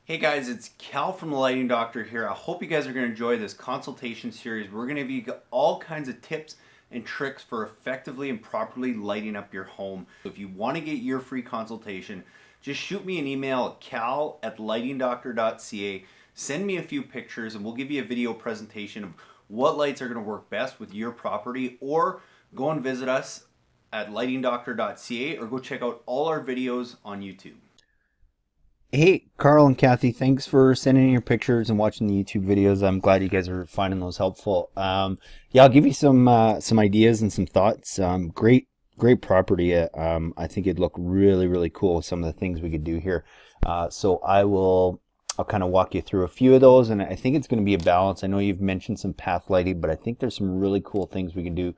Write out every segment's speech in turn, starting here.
Hey guys, it's Cal from the Lighting Doctor here. I hope you guys are going to enjoy this consultation series. We're going to give you all kinds of tips and tricks for effectively and properly lighting up your home. If you want to get your free consultation, just shoot me an email at cal@lightingdoctor.ca. Send me a few pictures and we'll give you a video presentation of what lights are going to work best with your property, or go and visit us at lightingdoctor.ca or go check out all our videos on YouTube. Hey, Carl and Kathy, thanks for sending in your pictures and watching the YouTube videos. I'm glad you guys are finding those helpful. Yeah, I'll give you some ideas and some thoughts. Great property. I think it'd look really cool with some of the things we could do here. So I'll kind of walk you through a few of those, and I think it's going to be a balance. I know you've mentioned some path lighting, but I think there's some really cool things we can do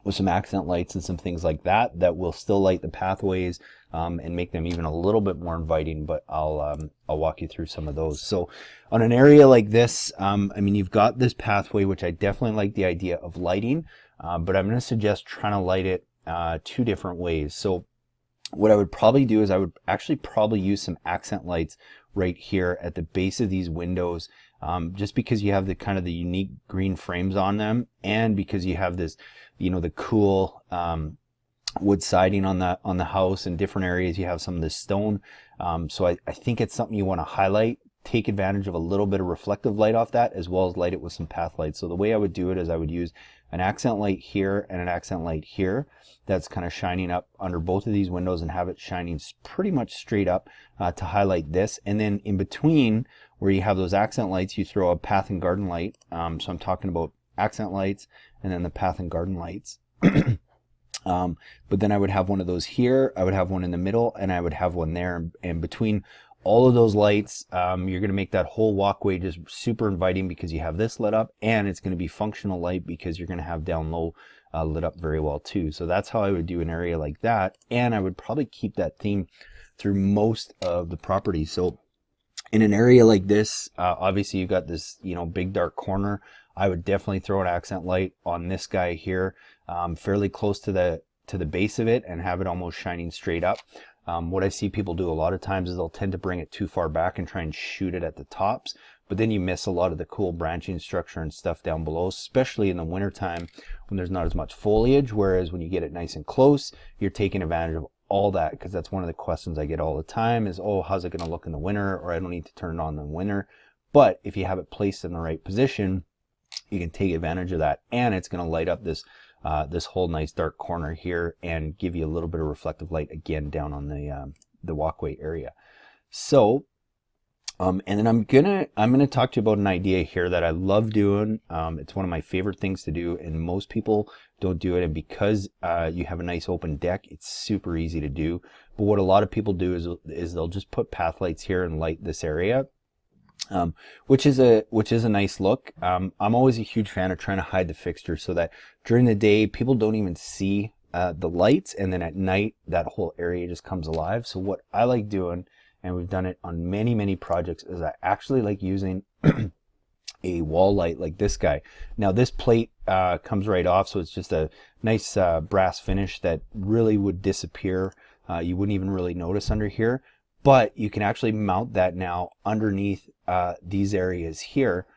with some accent lights and some things like that that will still light the pathways and make them even a little bit more inviting. But I'll walk you through some of those. So on an area like this, I mean, you've got this pathway, which I definitely like the idea of lighting, but I'm going to suggest trying to light it two different ways. So what I would probably do is I would actually probably use some accent lights right here at the base of these windows, just because you have the kind of the unique green frames on them, and because you have this, the cool wood siding on the house. In different areas you have some of this stone, so I think it's something you want to highlight, take advantage of a little bit of reflective light off that, as well as light it with some path lights. So the way I would do it is I would use an accent light here and an accent light here that's kind of shining up under both of these windows, and have it shining pretty much straight up to highlight this. And then in between where you have those accent lights, you throw a path and garden light. So I'm talking about accent lights and then the path and garden lights. But then I would have one of those here, I would have one in the middle, and I would have one there. And between all of those lights, you're going to make that whole walkway just super inviting, because you have this lit up, and it's going to be functional light because you're going to have down low lit up very well too. So that's how I would do an area like that, and I would probably keep that theme through most of the property. So in an area like this, obviously you've got this, big dark corner. I would definitely throw an accent light on this guy here, fairly close to the base of it, and have it almost shining straight up. What I see people do a lot of times is they'll tend to bring it too far back and try and shoot it at the tops, but then you miss a lot of the cool branching structure and stuff down below, especially in the wintertime when there's not as much foliage. Whereas when you get it nice and close, you're taking advantage of all that, because that's one of the questions I get all the time is, oh, how's it going to look in the winter? Or I don't need to turn it on in the winter. But if you have it placed in the right position, you can take advantage of that, and it's going to light up this whole nice dark corner here and give you a little bit of reflective light again down on the walkway area. So and then I'm gonna talk to you about an idea here that I love doing. It's one of my favorite things to do, and most people don't do it. And because you have a nice open deck, it's super easy to do. But what a lot of people do is they'll just put path lights here and light this area, which is a nice look. I'm always a huge fan of trying to hide the fixture so that during the day people don't even see the lights, and then at night that whole area just comes alive. So what I like doing, and we've done it on many projects, is I actually like using a wall light like this guy. Now this plate comes right off, so it's just a nice brass finish that really would disappear. You wouldn't even really notice under here, but you can actually mount that now underneath these areas here,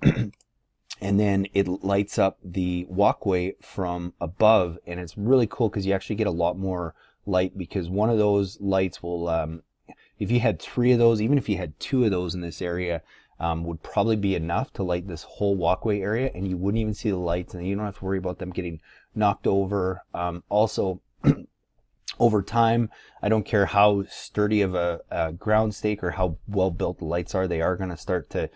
and then it lights up the walkway from above, and it's really cool because you actually get a lot more light, because one of those lights will, if you had 3 of those, even if you had 2 of those in this area, would probably be enough to light this whole walkway area, and you wouldn't even see the lights, and you don't have to worry about them getting knocked over. Also, over time, I don't care how sturdy of a ground stake or how well built the lights are, they are going to start to,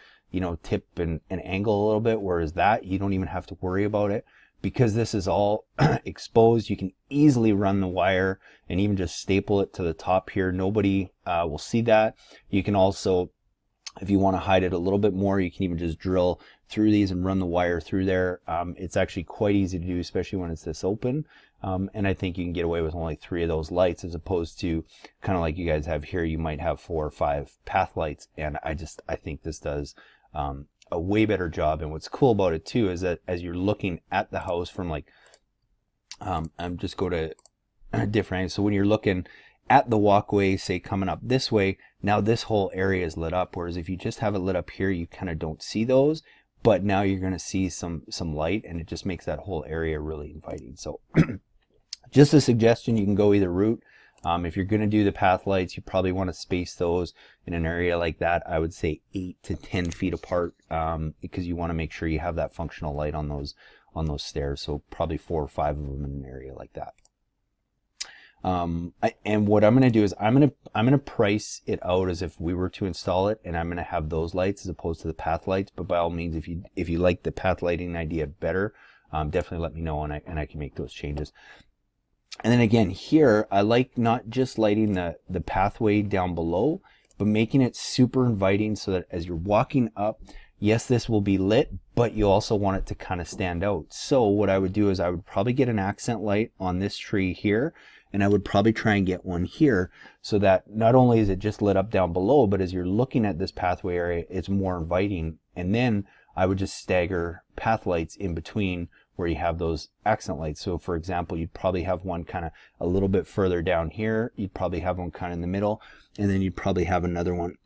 tip and angle a little bit. Whereas that, you don't even have to worry about it, because this is all exposed. You can easily run the wire and even just staple it to the top here. Nobody will see that. You can also, if you want to hide it a little bit more, you can even just drill through these and run the wire through there. It's actually quite easy to do, especially when it's this open. And I think you can get away with only 3 of those lights, as opposed to kind of like you guys have here, you might have 4 or 5 path lights. And I think this does a way better job. And what's cool about it too is that as you're looking at the house from like, I'm just go to different angles. So when you're looking at the walkway, say coming up this way, now this whole area is lit up. Whereas if you just have it lit up here, you kind of don't see those, but now you're going to see some light, and it just makes that whole area really inviting. So just a suggestion, you can go either route. If you're going to do the path lights, you probably want to space those in an area like that. I would say 8 to 10 feet apart, because you want to make sure you have that functional light on those stairs. So probably 4 or 5 of them in an area like that. And what I'm going to do is I'm going to price it out as if we were to install it, and I'm going to have those lights as opposed to the path lights. But by all means, if you like the path lighting idea better, definitely let me know, and I can make those changes. And then again, here, I like not just lighting the pathway down below, but making it super inviting so that as you're walking up, yes, this will be lit, but you also want it to kind of stand out. So what I would do is I would probably get an accent light on this tree here, and I would probably try and get one here so that not only is it just lit up down below, but as you're looking at this pathway area, it's more inviting. And then I would just stagger path lights in between where you have those accent lights. So for example, you'd probably have one kind of a little bit further down here. You'd probably have one kind of in the middle, and then you'd probably have another one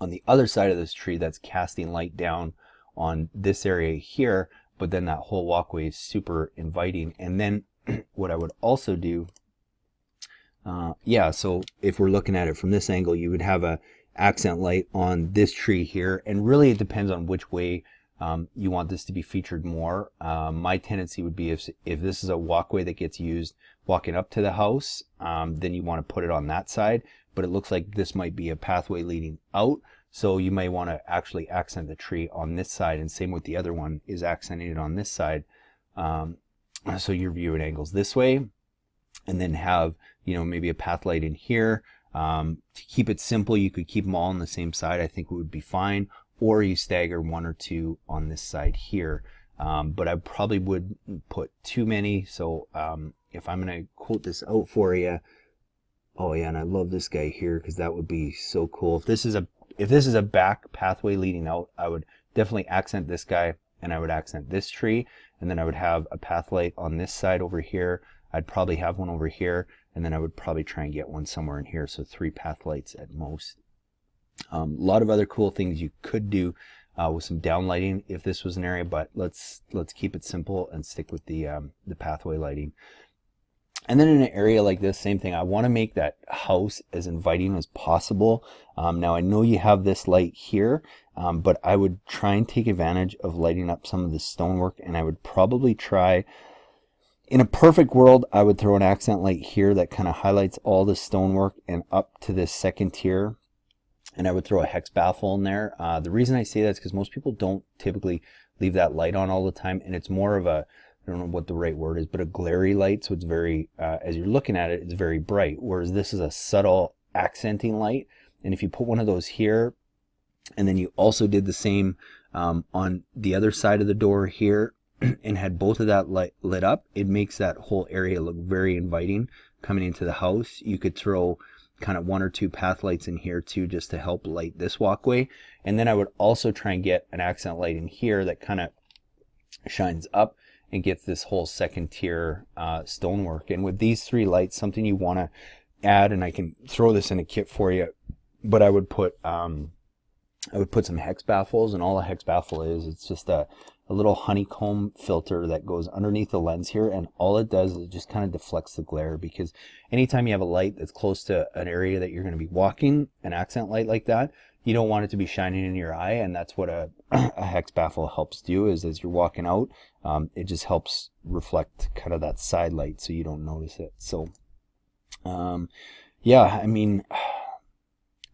on the other side of this tree that's casting light down on this area here, but then that whole walkway is super inviting. And then what I would also do, so if we're looking at it from this angle, you would have a accent light on this tree here, and really it depends on which way you want this to be featured more. My tendency would be if this is a walkway that gets used walking up to the house, then you want to put it on that side. But it looks like this might be a pathway leading out, so you may want to actually accent the tree on this side, and same with the other one is accenting it on this side. So your viewing angles this way, and then have, you know, maybe a path light in here. To keep it simple, you could keep them all on the same side. I think it would be fine. Or you stagger 1 or 2 on this side here. But I probably would put too many. So if I'm going to quote this out for you, oh yeah, and I love this guy here because that would be so cool. If this is a back pathway leading out, I would definitely accent this guy, and I would accent this tree, and then I would have a path light on this side over here. I'd probably have one over here, and then I would probably try and get one somewhere in here. So 3 path lights at most. A lot of other cool things you could do with some downlighting if this was an area, but let's keep it simple and stick with the pathway lighting. And then in an area like this, same thing. I want to make that house as inviting as possible. Now I know you have this light here, but I would try and take advantage of lighting up some of the stonework, and I would probably try, in a perfect world, I would throw an accent light here that kind of highlights all the stonework and up to this second tier. And I would throw a hex baffle in there. The reason I say that is because most people don't typically leave that light on all the time, and it's more of a, I don't know what the right word is, but a glary light. So it's very, as you're looking at it, it's very bright. Whereas this is a subtle accenting light. And if you put one of those here, and then you also did the same on the other side of the door here, and had both of that light lit up, it makes that whole area look very inviting coming into the house. You could throw kind of 1 or 2 path lights in here too, just to help light this walkway. And then I would also try and get an accent light in here that kind of shines up and gets this whole second tier stonework. And with these 3 lights, something you want to add, and I can throw this in a kit for you, but I would put some hex baffles, and all a hex baffle is, it's just a little honeycomb filter that goes underneath the lens here, and all it does is it just kind of deflects the glare, because anytime you have a light that's close to an area that you're going to be walking, an accent light like that, you don't want it to be shining in your eye, and that's what a hex baffle helps do, is as you're walking out, it just helps reflect kind of that side light so you don't notice it. So yeah, I mean,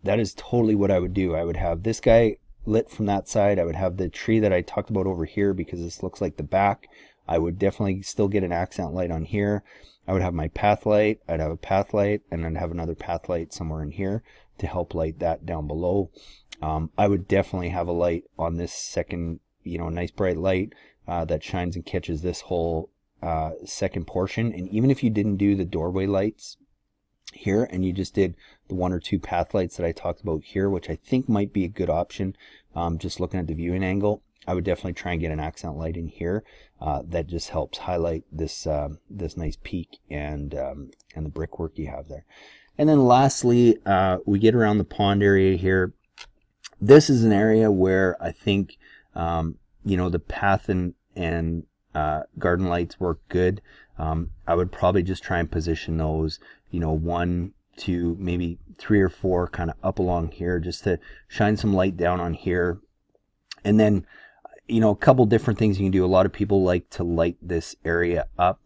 that is totally what I would do. I would have this guy lit from that side. I would have the tree that I talked about over here, because this looks like the back. I would definitely still get an accent light on here. I would have my path light. I'd have a path light, and I'd have another path light somewhere in here to help light that down below. I would definitely have a light on this second, nice bright light that shines and catches this whole second portion. And even if you didn't do the doorway lights here, and you just did the 1 or 2 path lights that I talked about here, which I think might be a good option, just looking at the viewing angle, I would definitely try and get an accent light in here that just helps highlight this this nice peak and the brickwork you have there. And then lastly, we get around the pond area here. This is an area where I think, the path and garden lights work good. I would probably just try and position those, 1, 2, maybe 3 or 4 kind of up along here, just to shine some light down on here. And then, a couple different things you can do. A lot of people like to light this area up.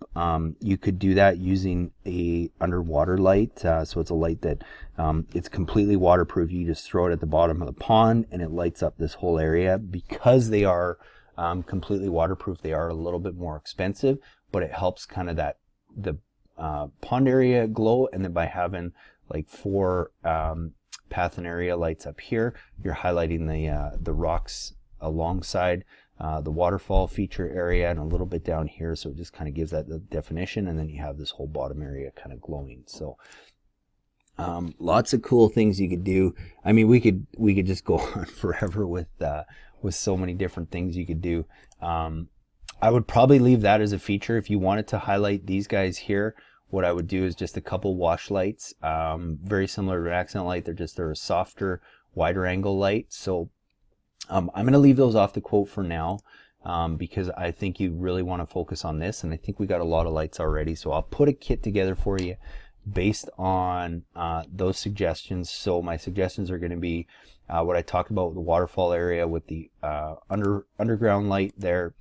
You could do that using a underwater light. So it's a light that it's completely waterproof. You just throw it at the bottom of the pond and it lights up this whole area. Because they are completely waterproof, they are a little bit more expensive, but it helps kind of the pond area glow. And then by having like 4 path and area lights up here, you're highlighting the rocks alongside the waterfall feature area and a little bit down here, so it just kind of gives that the definition, and then you have this whole bottom area kind of glowing. So lots of cool things you could do. I mean, we could just go on forever with so many different things you could do. I would probably leave that as a feature. If you wanted to highlight these guys here, what I would do is just a couple wash lights, very similar to an accent light. They're a softer, wider angle light. So I'm going to leave those off the quote for now, because I think you really want to focus on this, and I think we got a lot of lights already. So I'll put a kit together for you based on those suggestions. So my suggestions are going to be what I talked about with the waterfall area with the underground light there.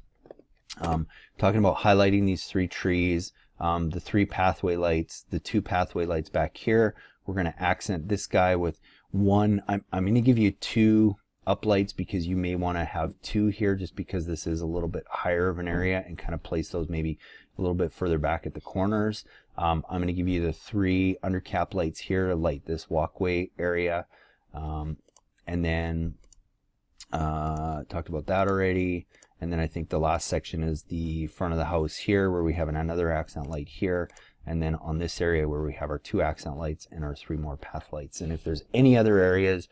Talking about highlighting these 3 trees, the 3 pathway lights, the 2 pathway lights back here. We're going to accent this guy with 1. I'm going to give you 2 up lights, because you may want to have 2 here, just because this is a little bit higher of an area, and kind of place those maybe a little bit further back at the corners. I'm going to give you the 3 undercap lights here to light this walkway area. And then talked about that already. And then I think the last section is the front of the house here, where we have another accent light here. And then on this area where we have our 2 accent lights and our 3 more path lights. And if there's any other areas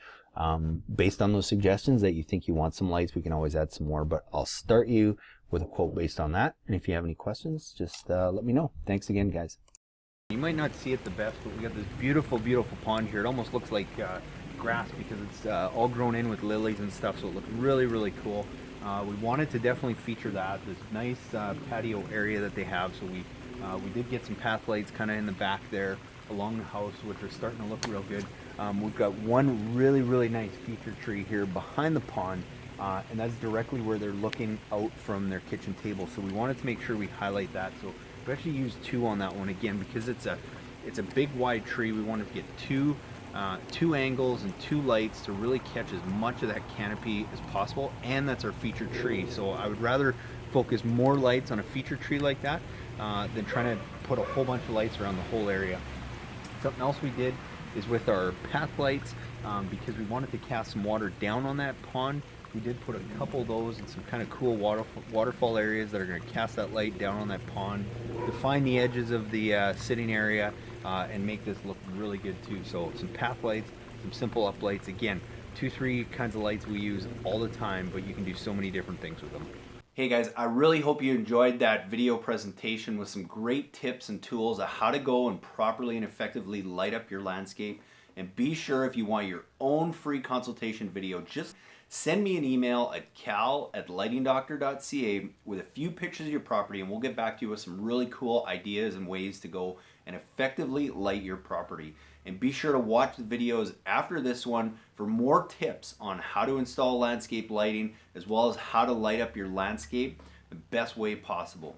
based on those suggestions that you think you want some lights, we can always add some more, but I'll start you with a quote based on that. And if you have any questions, just let me know. Thanks again, guys. You might not see it the best, but we got this beautiful, beautiful pond here. It almost looks like grass, because it's all grown in with lilies and stuff, so it looks really, really cool. We wanted to definitely feature this nice patio area that they have, so we did get some path lights kind of in the back there along the house, which are starting to look real good. We've got one really, really nice feature tree here behind the pond, and that's directly where they're looking out from their kitchen table. So we wanted to make sure we highlight that. So we actually used 2 on that one, again, because it's a big wide tree. We wanted to get 2 angles and 2 lights to really catch as much of that canopy as possible, and that's our featured tree. So I would rather focus more lights on a featured tree like that than trying to put a whole bunch of lights around the whole area. Something else we did is with our path lights, because we wanted to cast some water down on that pond. We did put a couple of those in some kind of cool waterfall areas that are going to cast that light down on that pond, define the edges of the sitting area, and make this look really good too. So some path lights, some simple up lights. Again, 2-3 kinds of lights we use all the time, but you can do so many different things with them. Hey guys, I really hope you enjoyed that video presentation with some great tips and tools of how to go and properly and effectively light up your landscape. And be sure, if you want your own free consultation video, just send me an email at cal@lightingdoctor.ca with a few pictures of your property, and we'll get back to you with some really cool ideas and ways to go and effectively light your property. And be sure to watch the videos after this one for more tips on how to install landscape lighting, as well as how to light up your landscape the best way possible.